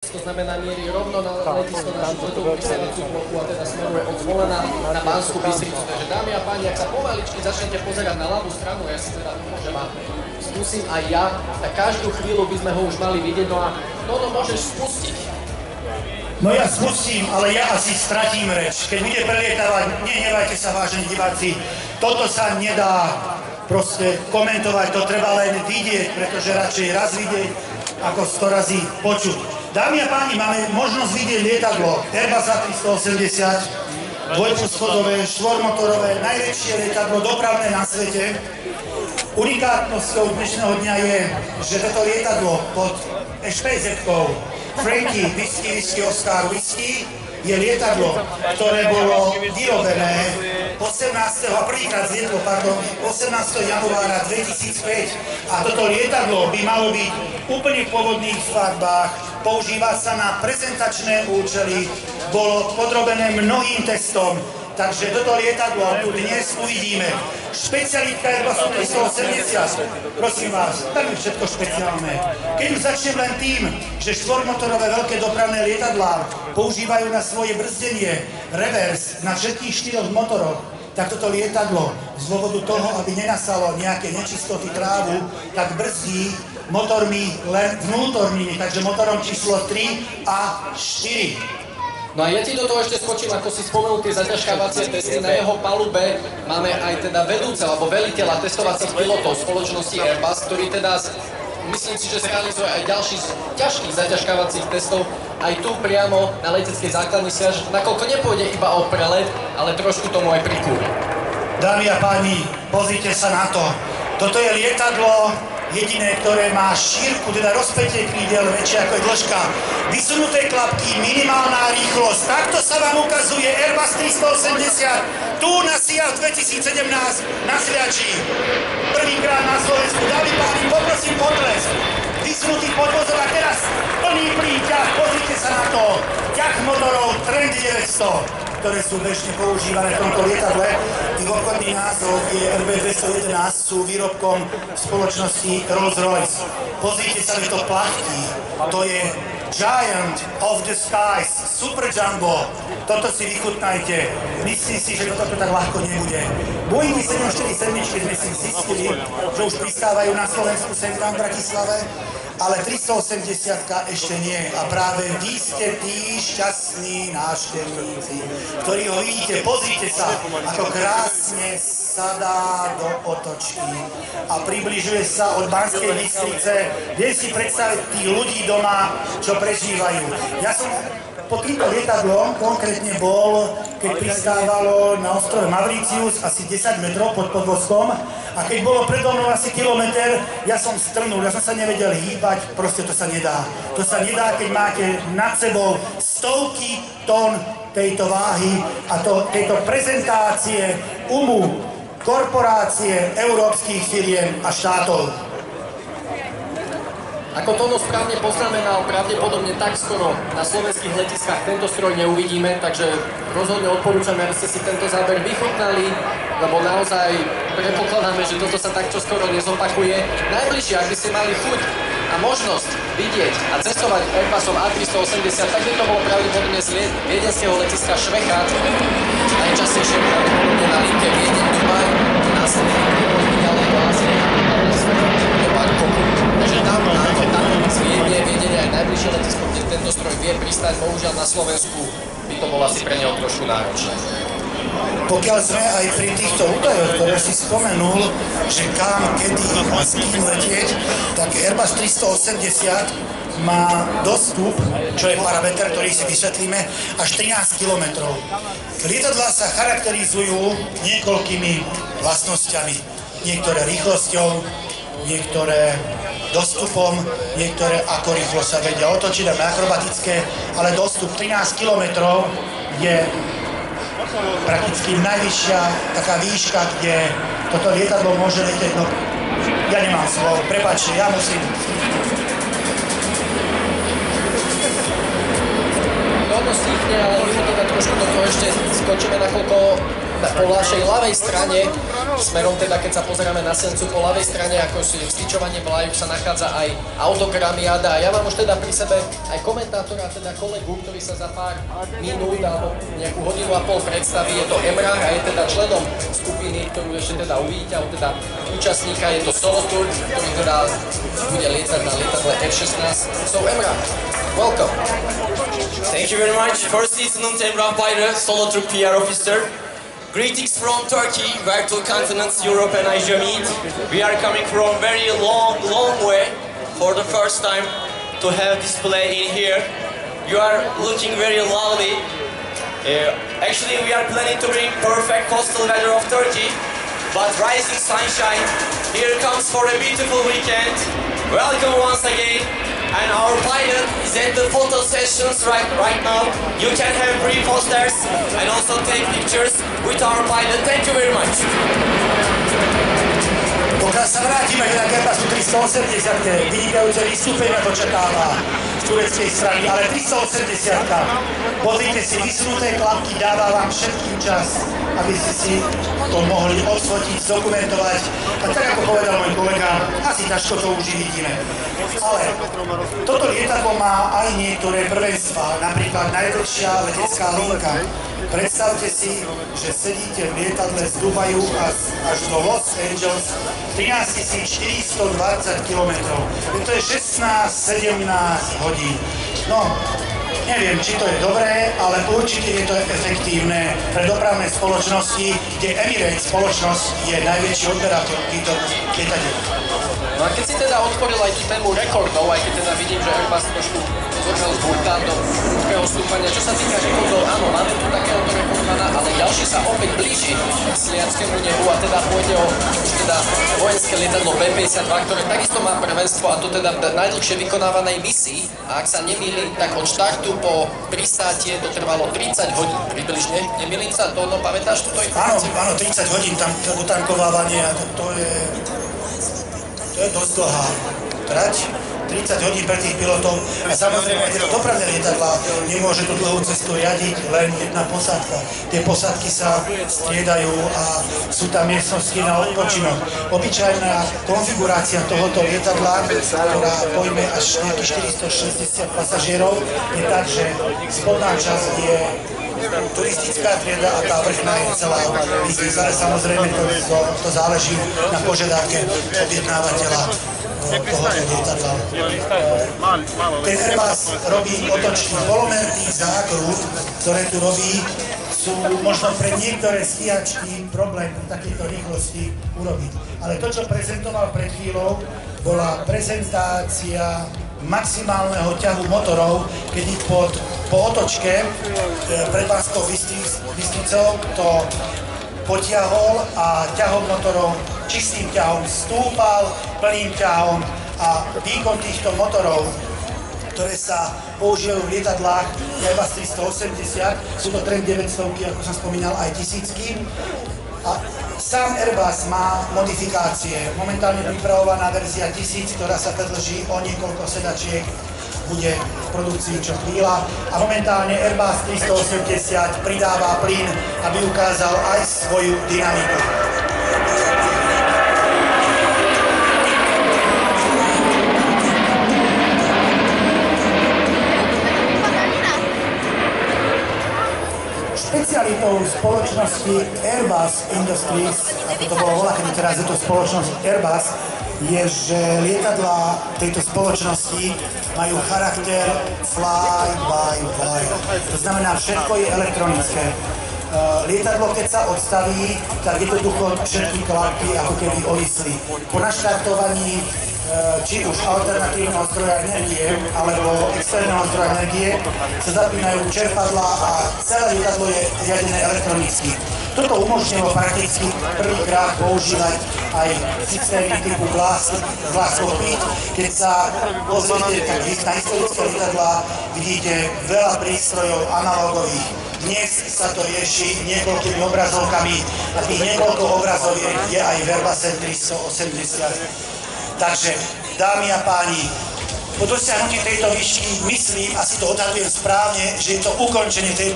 To znamená mierí rovno na letisko našu svetovú vyseliaciu bloku a teda smeruje od Zvolena na Banskú Bystricu. Takže dámy a páni, ak sa pomaličky začnete pozerať na ľavú stranu, ja si teda pomôžem a skúsim aj ja, tak každú chvíľu by sme ho už mali vidieť. No a Nono, môžeš spustiť. No ja spustím, ale ja asi stratím reč. Keď bude prelietávať, nehnevajte sa, vážení diváci, toto sa nedá proste komentovať, to treba len vidieť, pretože radšej raz vidieť, ako 100 razy počuť. Dámy a páni, máme možnosť vidieť lietadlo Airbus A380, dvojposchodové, štvormotorové, najväčšie lietadlo dopravné na svete. Unikátnosťou dnešného dňa je, že toto lietadlo pod SPZ-kou Frankie Whisky Oscar Whisky je lietadlo, ktoré bolo vyrobené 18. a prvýkrát zlietlo, 18. januára 2005. A toto lietadlo by malo byť úplne v pôvodných farbách, používa sa na prezentačné účely, bolo podrobené mnohým testom. Takže toto lietadlo tu dnes uvidíme. Špecialitka Airbusu 380. Prosím vás, tam je všetko špeciálne. Keď už začnem len tým, že štvormotorové veľké dopravné lietadlá používajú na svoje brzdenie revers na všetkých 4 motoroch, tak toto lietadlo z dôvodu toho, aby nenasalo nejaké nečistoty trávu, tak brzdí motormi len vnútornými, takže motorom číslo 3 a 4. No a ja ti do toho ešte skočím, ako si spomenul tie zaťažkávacie testy. Na jeho palube máme aj teda vedúceho alebo veliteľa testovacích pilotov spoločnosti Airbus, ktorý teda, myslím si, že zrealizuje aj ďalších ťažkých zaťažkávacích testov aj tu priamo na leteckej základni Siaž, nakoľko nepôjde iba o prelet, ale trošku tomu aj prikúri. Dámy a páni, pozrite sa na to. Toto je lietadlo jediné, ktoré má šírku, teda rozpätie krídel väčšie ako je dĺžka. Vysunuté klapky, minimálna rýchlosť. Takto sa vám ukazuje Airbus 380 tu na Siaž 2017 na Sliači. Prvýkrát na Slovensku. Dámy a páni, poprosím potlesk. Vysunutý podvozok a teraz plný plyn ťah. Pozrite sa na to. Ťah motorov Trent 900. Ktoré sú bežne používané v tomto lietadle. Ich obchodný názov je RB211, sú výrobkom spoločnosti Rolls-Royce. Pozrite sa, že to plachtí. To je Giant of the Skies, Super Jumbo. Toto si vychutnajte. Myslím si, že toto tak ľahko nebude. Boeingy 747 sme si zistili, že už pristávajú na Slovensku sem tam v Bratislave, ale 380 ešte nie. A práve vy ste tí šťastní návštevníci, ktorí ho vidíte. Pozrite sa, ako krásne sadá do otočky a približuje sa od Banskej Bystrice. Viem si predstaviť tých ľudí doma, čo prežívajú. Ja som pod týmto lietadlom konkrétne bol, keď pristávalo na ostrove Mauritius asi 10 metrov pod podvozkom a keď bolo predo mnou asi kilometr, ja som strnul, ja som sa nevedel hýbať, proste to sa nedá. To sa nedá, keď máte nad sebou stovky tón tejto váhy a tejto prezentácie korporácie európskych firiem a štátov. Ako Tono správne poznamenal, pravdepodobne tak skoro na slovenských letiskách tento stroj neuvidíme, takže rozhodne odporúčame, aby ste si tento záber vychutnali, lebo naozaj predpokladáme, že toto sa takto skoro nezopakuje. Najbližšie, ak by ste mali chuť a možnosť vidieť a cestovať Airbusom A380, tak by to bolo pravdepodobne z viedenského letiska Švechat, najčastejšie pravdepodobne na linke Viedeň-Dubaj, následne ďalej do Ázie, do Bangkoku. Takže tam z Viedne aj najbližšie letisko, kde tento stroj vie pristať, bohužiaľ na Slovensku by to bolo asi pre neho trošku náročné. Pokiaľ sme aj pri týchto údajoch, ktoré si spomenul, že kam, kedy a s kým letieť, tak Airbus 380 má dostup, čo je parameter, ktorý si vysvetlíme, až 13 km. Lietadlá sa charakterizujú niekoľkými vlastnosťami. Niektoré rýchlosťou, niektoré dostupom, niektoré ako rýchlo sa vedia otočiť a akrobatické, ale dostup 13 km je prakticky najvyššia taká výška, kde toto lietadlo môže letieť. No, ja nemám slov, prepáčte, ja musím. Ono stichne, ale my teda trošku do toho ešte skočíme, nakoľko po našej ľavej strane, smerom teda, keď sa pozeráme na Sencu, po ľavej strane, ako si vstyčovanie vlajok, sa nachádza aj autogramiada. A ja mám už teda pri sebe aj komentátora, teda kolegu, ktorý sa za pár minút alebo nejakú hodinu a pol predstaví. Je to Emrah a je teda členom skupiny, ktorú ešte teda uvidíte, alebo teda účastníka, je to Solo Tour, ktorý teda bude lietať na lietadle F-16. So Emrah, welcome. Thank you very much. First Lieutenant Emrah Bayra, Solo Tour PR officer. Greetings from Turkey, where two continents, Europe and Asia meet. We are coming from very long way for the first time to have display in here. You are looking very lovely. Actually, we are planning to bring perfect coastal weather of Turkey, but rising sunshine here comes for a beautiful weekend. Welcome once again. And our pilot is at the photo sessions right now. You can have free posters and also take pictures with our pilot. Thank you very much. Pokiaľ sa vrátime k Airbusu 380, kde vynikajúce vystúpenie to čakáva z tureckej strany, ale 380, pozrite si, vysunuté klapky dáva vám všetkým čas, aby ste si to mohli odfotiť, zdokumentovať. A tak ako povedal môj kolega, asi ťažko to už vidíme. Ale toto lietadlo má aj niektoré prvenstvá, napríklad najdlhšia letecká linka. Predstavte si, že sedíte v lietadle z Dubaju až do Los Angeles 13 420 km. To je 16-17 hodín. No, neviem, či to je dobré, ale určite je to efektívne pre dopravné spoločnosti, kde Emirates spoločnosť je najväčší odberateľ týchto lietadiel. No a keď si teda otvoril aj tú tému rekordov, aj keď teda vidím, že Airbus trošku zotrel burkán do druhého stúpania. Čo sa týka rekordov, áno, máme tu takéhoto rekordmana, ale ďalší sa opäť blíži k sliackému nebu a teda pôjde o teda vojenské lietadlo B-52, ktoré takisto má prvenstvo a to teda v najdlhšie vykonávanej misii. A ak sa nemýlim, tak od štartu po pristátie to trvalo 30 hodín približne. Nemýlim sa, to pamätáš túto informáciu? Áno, 30 hodín tam utankovávanie, to je dosť dlhá trať. 30 hodín pre tých pilotov a samozrejme tieto dopravné lietadlá nemôže tú dlhú cestu riadiť len jedna posádka. Tie posádky sa striedajú a sú tam miestnosti na odpočinok. Obyčajná konfigurácia tohoto lietadla, ktorá pojme až nejakých 460 pasažierov, je tak, že spodná časť je turistická trieda a tá vrchná je celá biznis, ale samozrejme to záleží na požiadavke objednávateľa tohoto lietadla. Ten Airbus robí otočný polomerný zákrut, ktoré tu robí, sú možno pre niektoré stíhačky problém pri takejto rýchlosti urobiť. Ale to, čo prezentoval pred chvíľou, bola prezentácia maximálneho ťahu motorov, keď ich po otočke pred Banskou Bystricou to potiahol a ťahom motorov, čistým ťahom stúpal, plným ťahom a výkon týchto motorov, ktoré sa používajú v lietadlách Airbus 380, sú to Trent 900, ako som spomínal, aj tisícky. A sám Airbus má modifikácie. Momentálne pripravovaná verzia 1000, ktorá sa predĺží o niekoľko sedačiek, bude v produkcii čo chvíľa. A momentálne Airbus 380 pridáva plyn, aby ukázal aj svoju dynamiku. Špecialitou spoločnosti Airbus Industries, ako to bolo voľakedy, teraz je to spoločnosť Airbus, je, že lietadlá tejto spoločnosti majú charakter fly-by-wire. To znamená, všetko je elektronické. Lietadlo, keď sa odstaví, tak jednoducho všetky klapky ako keby ovisli. Po naštartovaní či už alternatívneho zdroja energie alebo externého zdroja energie sa zapínajú čerpadlá a celé lietadlo je riadené elektronicky. Toto umožnilo prakticky prvýkrát používať aj systémy typu glass cockpit. Keď sa pozriete na historické lietadlá, vidíte veľa prístrojov analogových. Dnes sa to rieši niekoľkými obrazovkami a tých niekoľko obrazoviek je aj v Airbuse 380. Takže, dámy a páni, po dosiahnutí tejto výšky myslím, asi to odhadujem správne, že je to ukončenie tejto